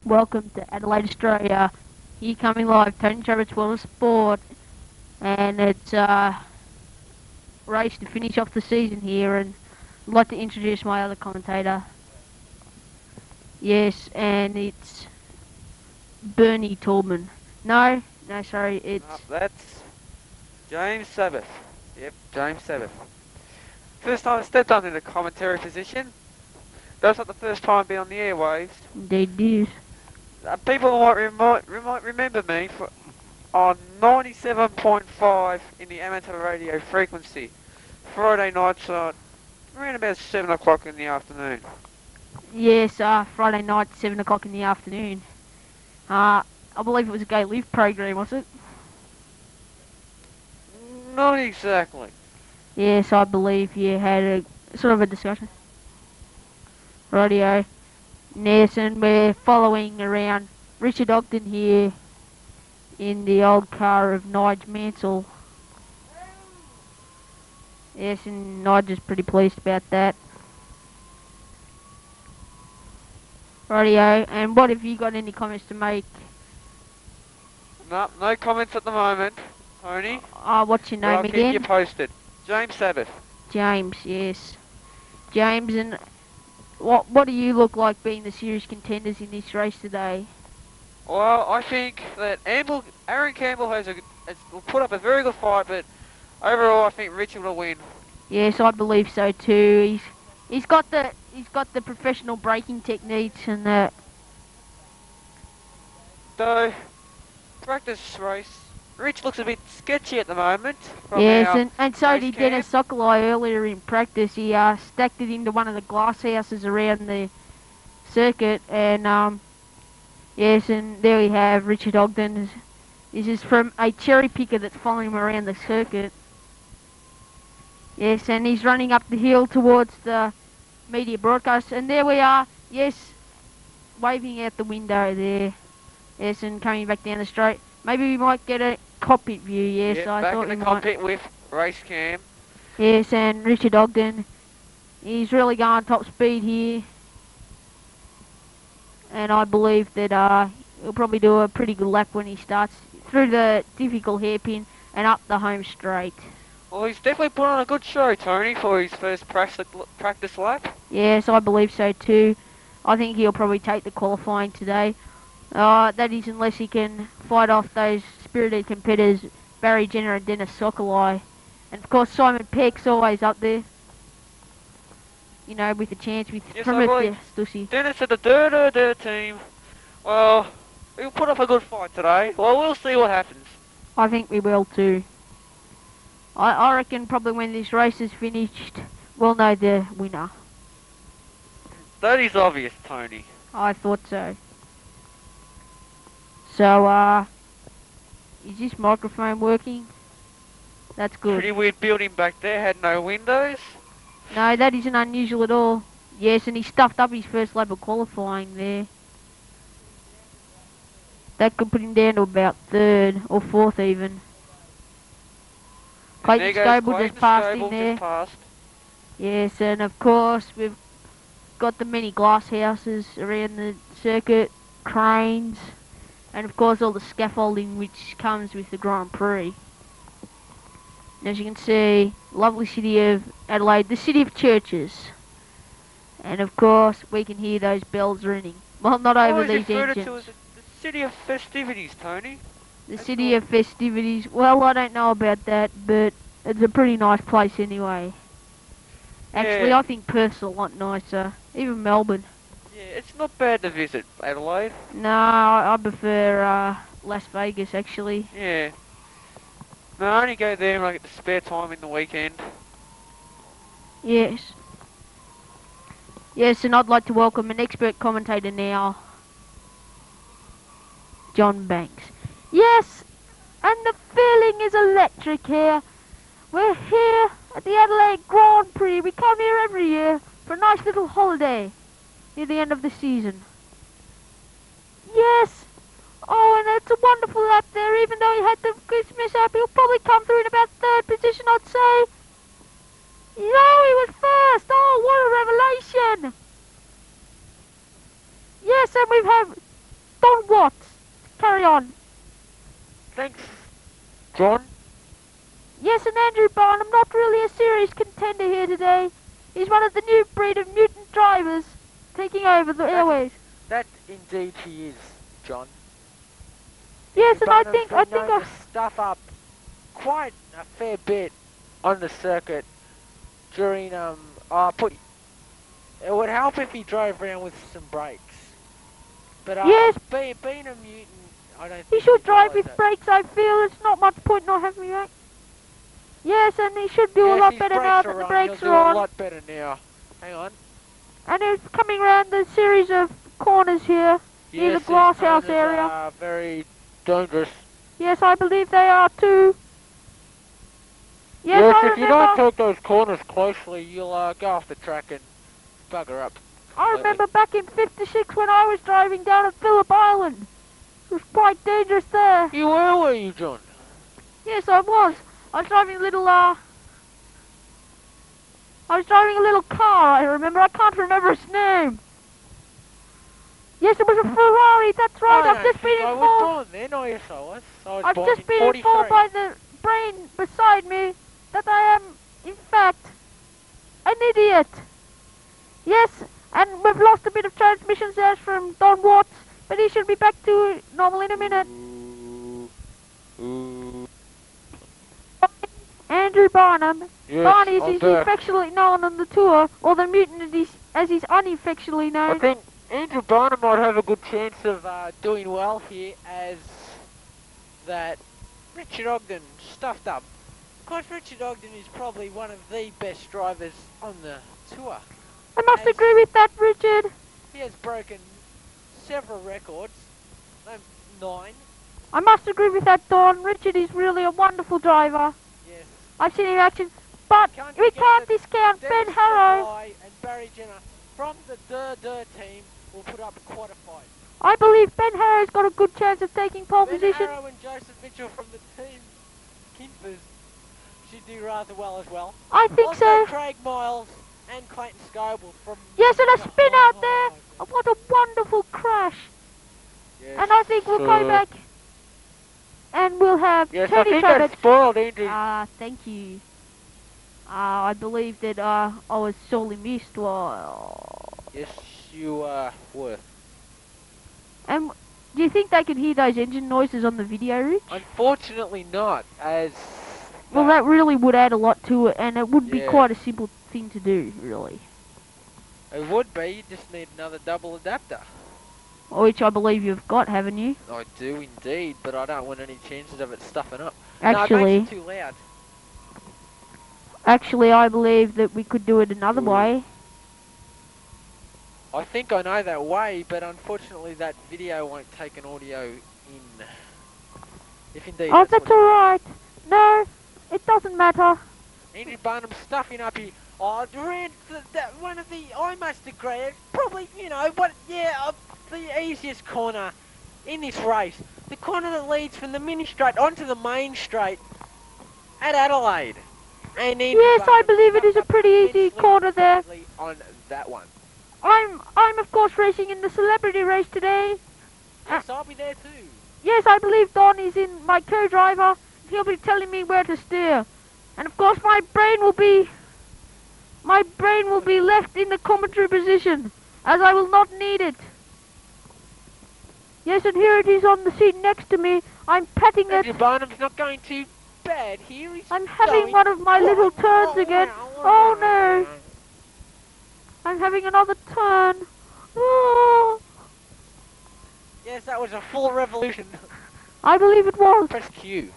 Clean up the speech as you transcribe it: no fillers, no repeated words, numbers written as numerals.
Welcome to Adelaide, Australia. Here coming live, Tony Trabbit's World of Sport. And it's race to finish off the season here. And I'd like to introduce my other commentator. Yes, and it's Bernie Taubman. No, sorry, it's... No, that's James Sabbath. Yep, James Sabbath. First time I stepped up in the commentary position. That's not the first time I've been on the airwaves. Indeed it is. People might remember me on 97.5 in the amateur radio frequency. Friday nights around about 7 o'clock in the afternoon. Yes, Friday night, 7 o'clock in the afternoon. I believe it was a Go Live program, was it? Not exactly. Yes, I believe you had a sort of a discussion. Radio. Yes, and we're following around Richard Ogden here in the old car of Nigel Mansell. Yes, and Nigel's pretty pleased about that. Radio, and what have you got any comments to make? No comments at the moment, Tony. What's your name I'll again? keep you posted. James Sabbath. James, yes. James, and what do you look like being the serious contenders in this race today? Well, I think that Aaron Campbell will put up a very good fight, but overall I think Richard will win. Yes, I believe so too. He's got the professional braking techniques and that. So, practice race. Rich looks a bit sketchy at the moment. Yes, and so did camp. Dennis Sokolai earlier in practice. He stacked it into one of the glass houses around the circuit, and yes, and there we have Richard Ogden. This is from a cherry picker that's following him around the circuit. Yes, and he's running up the hill towards the media broadcast, and there we are. Yes, waving out the window there. Yes, and coming back down the straight. Maybe we might get a cockpit view. Yes, yeah, I back thought in the we cockpit might. with race cam. Yes, and Richard Ogden, he's really going top speed here. And I believe that he'll probably do a pretty good lap when he starts through the difficult hairpin and up the home straight. Well, he's definitely put on a good show, Tony, for his first practice lap. Yes, I believe so too. I think he'll probably take the qualifying today. That is unless he can fight off those spirited competitors, Barry Jenner and Dennis Sokolai. And of course Simon Peck's always up there. You know, with a chance with Stussy. Dennis at the Dirt team. Well, he'll put up a good fight today. Well, we'll see what happens. I think we will too. I reckon probably when this race is finished, we'll know the winner. That is obvious, Tony. I thought so. So, is this microphone working? That's good. Pretty weird building back there, had no windows. No, that isn't unusual at all. Yes, and he stuffed up his first lap of qualifying there. That could put him down to about third or fourth even. Clayton Scoble just passed in there. Yes, and of course we've got the many glass houses around the circuit, cranes, and of course all the scaffolding which comes with the Grand Prix. And as you can see, lovely city of Adelaide, the city of churches. And of course we can hear those bells ringing. Well, not over these engines. To as the city of festivities, Tony. The city of festivities. Well, I don't know about that, but it's a pretty nice place anyway. Actually, yeah. I think Perth's a lot nicer. Even Melbourne. Yeah, it's not bad to visit Adelaide. No, I prefer Las Vegas actually. Yeah. No, I only go there when I get the spare time in the weekend. Yes. Yes, and I'd like to welcome an expert commentator now, John Banks. Yes, and the feeling is electric here. We're here at the Adelaide Grand Prix. We come here every year for a nice little holiday near the end of the season. Yes. Oh, and it's a wonderful lap there. Even though he had the Christmas up, he'll probably come through in about third position, I'd say. No, he was first. Oh, what a revelation. Yes, and we've had Don Watts. Carry on. Thanks, John. Yes, and Andrew Barnum, not really a serious contender here today. He's one of the new breed of mutant drivers taking over the airways. That indeed he is, John. Yes, and I Barnum's think been known to stuff up quite a fair bit on the circuit during it would help if he drove around with some brakes. But yes, being a mutant, I don't think he should drive realise with that. brakes. I feel it's not much point not having me back. Yes, and he should do a lot better now that the brakes are on. A lot better now. Hang on. And he's coming around the series of corners here near the glass house area. Are very dangerous. Yes, I believe they are too. Yes, Yes, I if you don't take those corners closely, you'll go off the track and bugger up. I remember back in '56 when I was driving down at Phillip Island. It was quite dangerous there. You were you, John? Yes, I was. I was driving a little car, I remember. I can't remember its name. Yes, it was a Ferrari, that's right. I've just been informed. I was born then, oh yes I was. I've just been informed by the brain beside me that I am, in fact, an idiot. Yes, and we've lost a bit of transmission there from Don Watts, but he should be back to normal in a minute. Andrew Barnum. Yes, Barney, as he's affectionately known on the tour, or the mutant as he's unaffectionately known. I think Andrew Barnum might have a good chance of doing well here, as that Richard Ogden stuffed up. Of course, Richard Ogden is probably one of the best drivers on the tour. I must agree with that, Richard. He has broken several records. 9. I must agree with that, Don. Richard is really a wonderful driver. Yes. I've seen him in action. But we can't discount Ben Harrow. And Barry Jenner from the Dirt team will put up a quarter fight. I believe Ben Harrow's got a good chance of taking pole position. Ben Harrow and Joseph Mitchell from the team Kimpers should do rather well as well. I think also, so. Craig Miles and Clayton Scoble from... Yes, and a spin out there. Oh, what a wonderful crash. Yes, and I think we'll go back and we'll have Yes, Tony I think Trabbit. that's spoiled, Andrew. Thank you. I believe that I was sorely missed while... Yes, you were. And do you think they could hear those engine noises on the video, Rich? Unfortunately not, as... Well, that really would add a lot to it, and it would be quite a simple thing to do, really. It would be, you just need another double adapter. Which I believe you've got, haven't you? I do indeed, but I don't want any chances of it stuffing up. Actually, no, it makes it too loud. Actually, I believe that we could do it another way. I think I know that way, but unfortunately that video won't take an audio in. If indeed. Oh, that's alright. No, it doesn't matter. Andrew Barnum stuffing up here. Oh, Durant, one of the, I must agree, probably, you know, the easiest corner in this race. The corner that leads from the mini straight onto the main straight at Adelaide. And yes, I believe it is a pretty easy corner there. On that one. I'm of course racing in the celebrity race today. Yes, I'll be there too. Yes, I believe Don is in my co-driver. He'll be telling me where to steer. And of course my brain will be left in the commentary position, as I will not need it. Yes, and here it is on the seat next to me. I'm patting it. Andrew Barnum's not going too bad here. I'm having one of my little turns again. Oh no! I'm having another turn. Oh. Yes, that was a full revolution. I believe it was. Press Q.